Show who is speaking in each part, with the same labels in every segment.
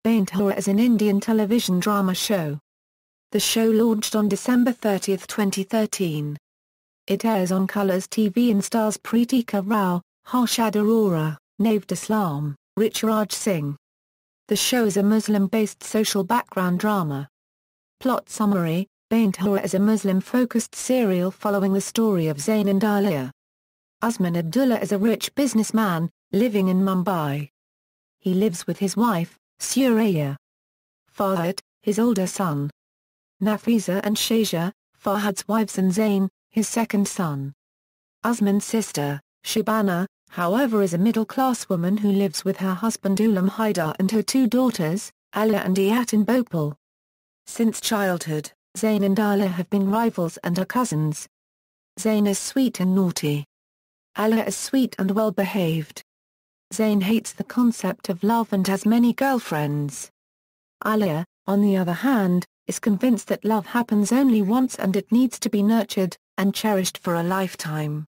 Speaker 1: Beintehaa is an Indian television drama show. The show launched on December 30, 2013. It airs on Colors TV and stars Preetika Rao, Harshad Arora, Naved Aslam, Rituraj Singh. The show is a Muslim-based social background drama. Plot summary: Beintehaa is a Muslim-focused serial following the story of Zayn and Alia. Usman Abdullah is a rich businessman, living in Mumbai. He lives with his wife, Suraya. Farhad, his older son. Nafisa and Shazia, Farhad's wives, and Zayn, his second son. Usman's sister, Shabana, however, is a middle-class woman who lives with her husband Ulam Haidar and her two daughters, Alia and Iyat, in Bhopal. Since childhood, Zayn and Alia have been rivals and are cousins. Zayn is sweet and naughty. Alia is sweet and well-behaved. Zayn hates the concept of love and has many girlfriends. Alia, on the other hand, is convinced that love happens only once and it needs to be nurtured and cherished for a lifetime.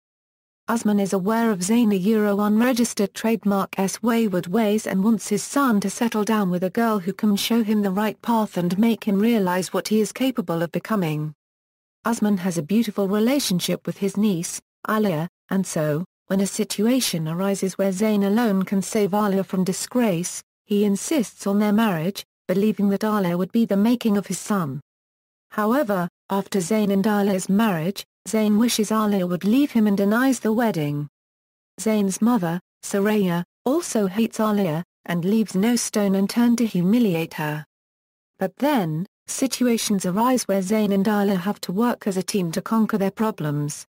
Speaker 1: Usman is aware of Zayn's unregistered trademark wayward ways and wants his son to settle down with a girl who can show him the right path and make him realize what he is capable of becoming. Usman has a beautiful relationship with his niece, Alia, and so, when a situation arises where Zayn alone can save Alia from disgrace, he insists on their marriage, believing that Alia would be the making of his son. However, after Zayn and Alia's marriage, Zayn wishes Alia would leave him and denies the wedding. Zayn's mother, Suraya, also hates Alia, and leaves no stone unturned to humiliate her. But then, situations arise where Zayn and Alia have to work as a team to conquer their problems.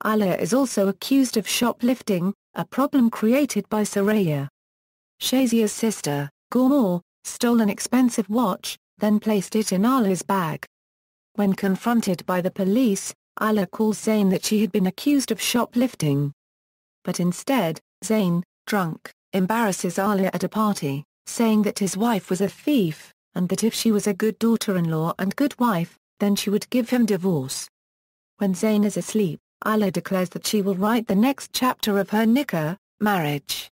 Speaker 1: Alia is also accused of shoplifting, a problem created by Suraya. Shazia's sister, Gurmur, stole an expensive watch, then placed it in Alia's bag. When confronted by the police, Alia calls Zayn that she had been accused of shoplifting. But instead, Zayn, drunk, embarrasses Alia at a party, saying that his wife was a thief, and that if she was a good daughter-in-law and good wife, then she would give him divorce. When Zayn is asleep, Alia declares that she will write the next chapter of her nikah, marriage.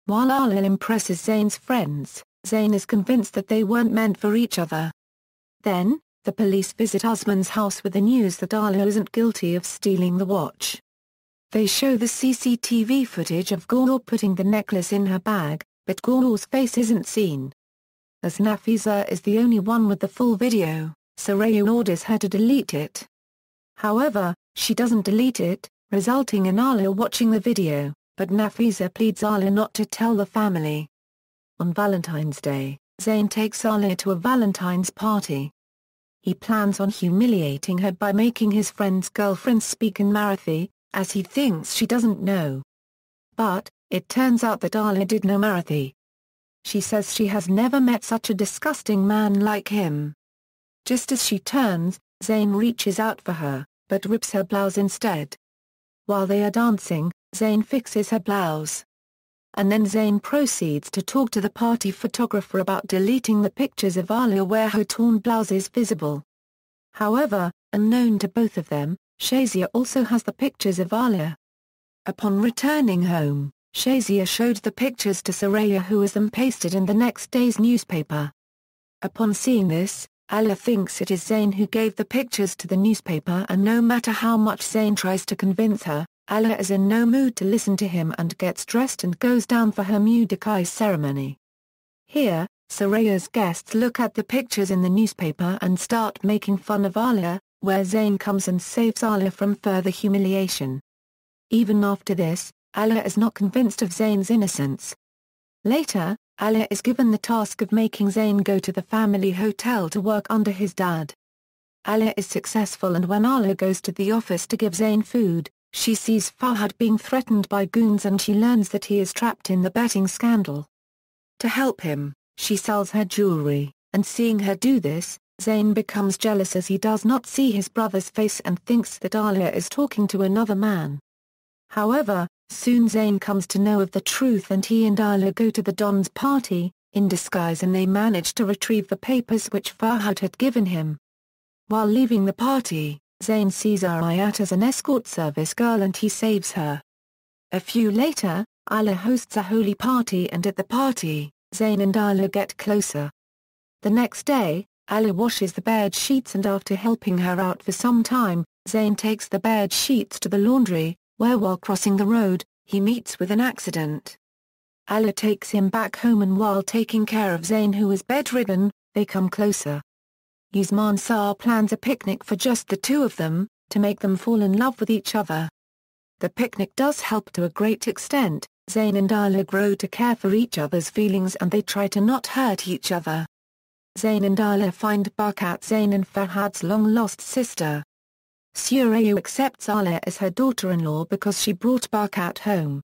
Speaker 1: While Alia impresses Zayn's friends, Zayn is convinced that they weren't meant for each other. Then, the police visit Usman's house with the news that Alia isn't guilty of stealing the watch. They show the CCTV footage of Gurmur putting the necklace in her bag, but Gurmur's face isn't seen. As Nafisa is the only one with the full video, Suraya orders her to delete it. However, she doesn't delete it, resulting in Alia watching the video, but Nafisa pleads Alia not to tell the family. On Valentine's Day, Zayn takes Alia to a Valentine's party. He plans on humiliating her by making his friend's girlfriend speak in Marathi, as he thinks she doesn't know. But, it turns out that Alia did know Marathi. She says she has never met such a disgusting man like him. Just as she turns, Zayn reaches out for her, but rips her blouse instead. While they are dancing, Zayn fixes her blouse. And then Zayn proceeds to talk to the party photographer about deleting the pictures of Alia where her torn blouse is visible. However, unknown to both of them, Shazia also has the pictures of Alia. Upon returning home, Shazia showed the pictures to Suraya, who has them pasted in the next day's newspaper. Upon seeing this, Alia thinks it is Zayn who gave the pictures to the newspaper, and no matter how much Zayn tries to convince her, Alia is in no mood to listen to him and gets dressed and goes down for her Mudikai's ceremony. Here, Suraya's guests look at the pictures in the newspaper and start making fun of Alia, where Zayn comes and saves Alia from further humiliation. Even after this, Alia is not convinced of Zayn's innocence. Later, Alia is given the task of making Zayn go to the family hotel to work under his dad. Alia is successful, and when Alia goes to the office to give Zayn food, she sees Farhad being threatened by goons and she learns that he is trapped in the betting scandal. To help him, she sells her jewelry, and seeing her do this, Zayn becomes jealous as he does not see his brother's face and thinks that Alia is talking to another man. However, soon Zayn comes to know of the truth and he and Alia go to the Don's party, in disguise, and they manage to retrieve the papers which Farhad had given him. While leaving the party, Zayn sees Iyat as an escort service girl and he saves her. A few later, Alia hosts a holy party, and at the party, Zayn and Alia get closer. The next day, Alia washes the bed sheets, and after helping her out for some time, Zayn takes the bed sheets to the laundry, where while crossing the road, he meets with an accident. Alia takes him back home, and while taking care of Zayn, who is bedridden, they come closer. Usman Shah plans a picnic for just the two of them, to make them fall in love with each other. The picnic does help to a great extent. Zayn and Alia grow to care for each other's feelings, and they try to not hurt each other. Zayn and Alia find Barkat, Zayn and Farhad's long-lost sister. Suraya accepts Alia as her daughter-in-law because she brought Barkat home.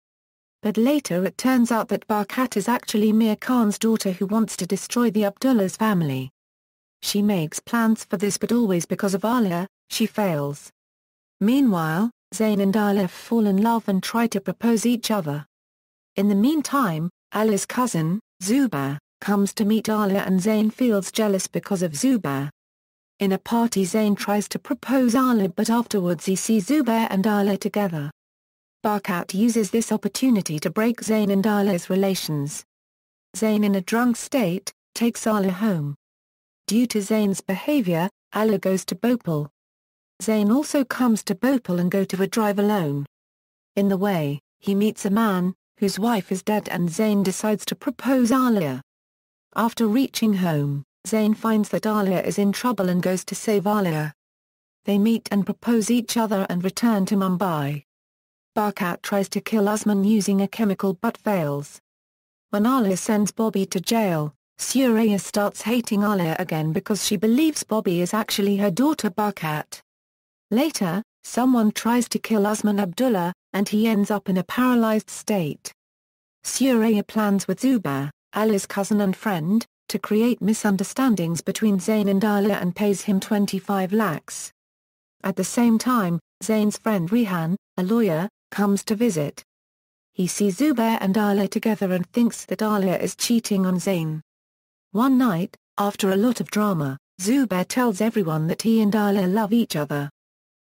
Speaker 1: But later it turns out that Barkat is actually Mir Khan's daughter who wants to destroy the Abdullah's family. She makes plans for this, but always because of Alia, she fails. Meanwhile, Zayn and Alia fall in love and try to propose each other. In the meantime, Alia's cousin, Zubair, comes to meet Alia, and Zayn feels jealous because of Zubair. In a party, Zayn tries to propose Alia, but afterwards he sees Zubair and Alia together. Barkat uses this opportunity to break Zayn and Alia's relations. Zayn, in a drunk state, takes Alia home. Due to Zayn's behavior, Alia goes to Bhopal. Zayn also comes to Bhopal and go to a drive alone. In the way, he meets a man, whose wife is dead, and Zayn decides to propose Alia. After reaching home, Zayn finds that Alia is in trouble and goes to save Alia. They meet and propose each other and return to Mumbai. Barkat tries to kill Usman using a chemical but fails. When Alia sends Bobby to jail, Suraya starts hating Alia again because she believes Bobby is actually her daughter Barkat. Later, someone tries to kill Usman Abdullah, and he ends up in a paralyzed state. Suraya plans with Zubair, Alia's cousin and friend, to create misunderstandings between Zayn and Alia and pays him 25 lakhs. At the same time, Zayn's friend Rehan, a lawyer, comes to visit. He sees Zubair and Alia together and thinks that Alia is cheating on Zayn. One night, after a lot of drama, Zubair tells everyone that he and Alia love each other.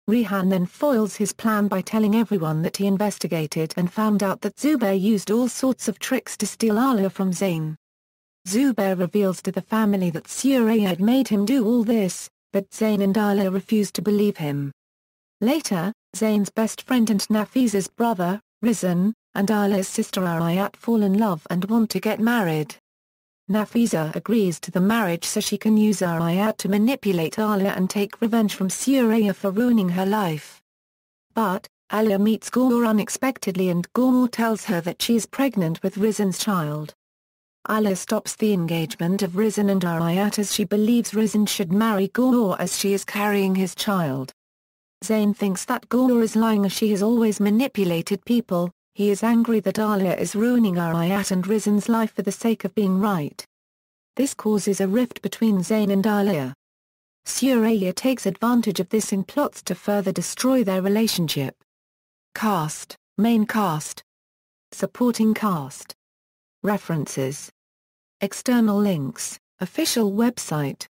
Speaker 1: Rehan then foils his plan by telling everyone that he investigated and found out that Zubair used all sorts of tricks to steal Alia from Zayn. Zubair reveals to the family that Suraya had made him do all this, but Zayn and Alia refuse to believe him. Later, Zayn's best friend and Nafisa's brother, Rizan, and Alia's sister Arayat fall in love and want to get married. Nafisa agrees to the marriage so she can use Arayat to manipulate Alia and take revenge from Suraya for ruining her life. But, Alia meets Gaur unexpectedly, and Gaur tells her that she is pregnant with Rizan's child. Alia stops the engagement of Rizan and Arayat as she believes Rizan should marry Gaur as she is carrying his child. Zayn thinks that Gaur is lying as she has always manipulated people. He is angry that Alia is ruining Arayat and Rizan's life for the sake of being right. This causes a rift between Zayn and Alia. Suraya takes advantage of this and plots to further destroy their relationship. Cast, Main cast. Supporting cast. References. External links, official website.